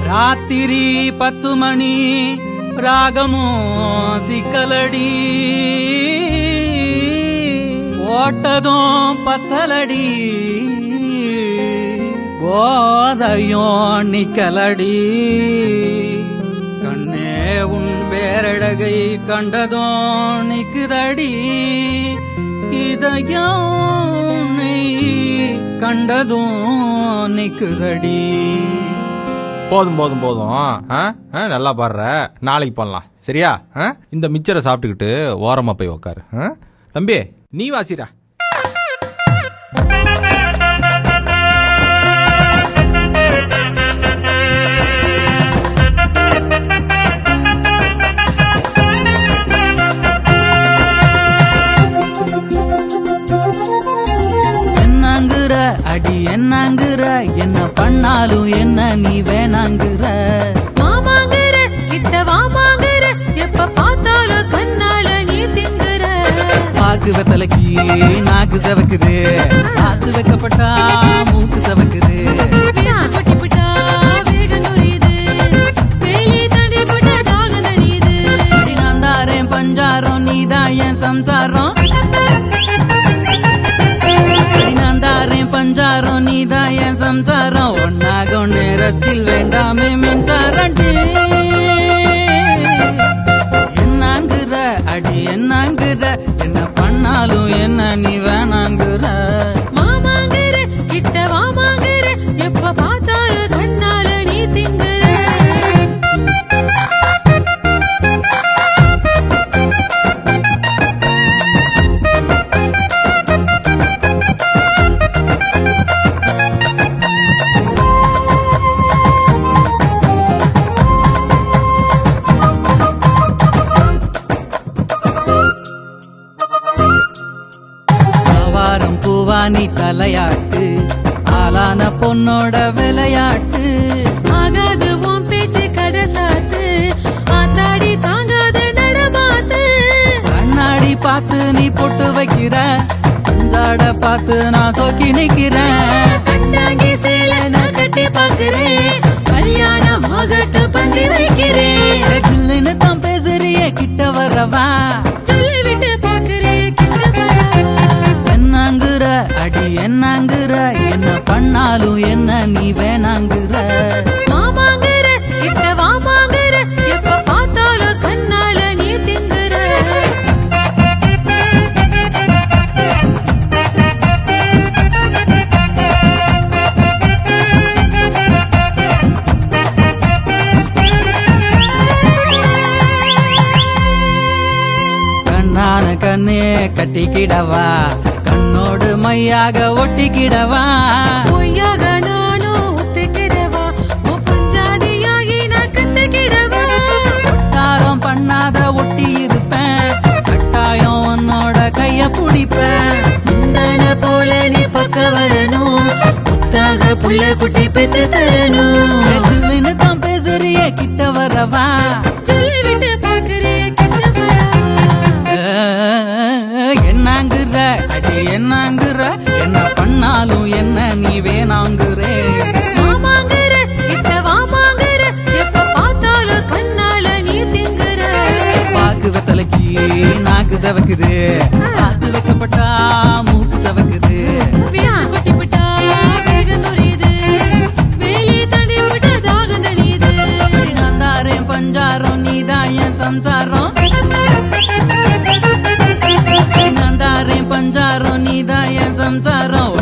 ராத்திரி 10 மணி ராகமோ சிக்கலடி ஓட்டதும் பத்தலடி போதையும் நிக்கலடி கண்ணே உன் பேரழகை கண்டதும் நிக்குதடி இதயம் உன்னை கண்டதும் நிக்குதடி. போதும் போதும் போதும். நல்லா பாடுற, நாளைக்கு பண்ணலாம் சரியா? இந்த மிச்சரை சாப்பிட்டுக்கிட்டு ஓரமா போய் உக்காரு. தம்பி நீ வாசிடா. அடி என்னங்குற என்ன பண்ணாலும் என்ன நீ வேணாங்குற மாமாங்குற கிட்ட வாமாங்குற எப்ப பார்த்தாலும் கண்ணால நீ திங்குற பாக்கு வெத்தலைக்கு நாக்கு செவக்குது காத்து வைக்கப்பட்டா மூக்கு செவக்குது கொட்டிப்புட்டா வேகம் நுரியுது வேலி தடி புட்டா தாகம் தனியுது நான் தாரேன் பஞ்சாரம் நீதான் என் சம்சாரம் பஞ்சாரம் நீதான் என் சம்சாரம் ஒன்னாகும் நேரத்தில் வேண்டாமே மின்சாரண்டி என்னங்குற அடி என்னங்குற என்ன பண்ணாலும் என்ன நீ வேணாங்குற மாமாங்குற கிட்ட வாமாங்குற எப்ப பார்த்தாலும் கண்ணால நீ திங்குற பூவானி தலையாட்டு ஆளான பொண்ணோட விளையாட்டு ஆகாது உன் பேச்சு கடைசாத்து ஆத்தாடி தாங்காத நடமாத்து கண்ணாடி பார்த்து நீ பொட்டு வைக்கிற அஞ்சாட பார்த்து நான் சோக்கி நிக்கிறேன் கட்டாங்கி சேல நான் கட்டி பாக்குறேன் கல்யாணம் ஆகட்டு பந்தி வைக்கிறேன் ஜில்லுன்னு தான் பேசுறியே கிட்ட வரவா சொல்லி விட்டு பாக்குறேன் கிட்ட என்னங்குற அடி என்னங்குற என்ன பண்ணாலும் என்ன நீ வேணாங்குற மாமாங்குற கிட்ட வாமாங்குற எப்ப பார்த்தாலும் கண்ணால நீ திங்குற கண்ணான கண்ணே கட்டிக்கிடவா கண்ணோடு மையாக ஒட்டிக்கிடவா பொய்யாக நானும் ஒத்துக்கிடவா பஞ்சாதியாகி நான் கத்துக்கிடவா ஒட்டாரம் பண்ணாத ஒட்டி இருப்பேன் கட்டாயம் உன்னோட கைய பிடிப்பேன் முந்தான போல நீ பக்க வரணும் புத்தாக புள்ள குட்டி பெத்து தரணும் ஜில்லுன்னு தான் பேசுறியே கிட்ட வரவா சொல்லி விட்டு பாக்குறேன் கிட்ட என்னங்குற அடி என்னங்குற என்ன பண்ணாலும் என்ன நீ வேணாங்குறே மாமாங்குற கிட்ட வாமாங்குற எப்ப பார்த்தாலும் கண்ணால நீ திங்குற பாக்கு வெத்தலைக்கு நாக்கு செவக்குது காத்து வைக்கப்பட்டா மூக்கு செவக்குது கொட்டிப்புட்டா வேகம் நுரியுது வேலி தடி புட்டா தாகம் தனியுது நான் தாரேன் பஞ்சாரம் நீதான் என் சம்சாரம் நான் தாரேன் பஞ்சாரம் நீதான் என் சம்சாரம்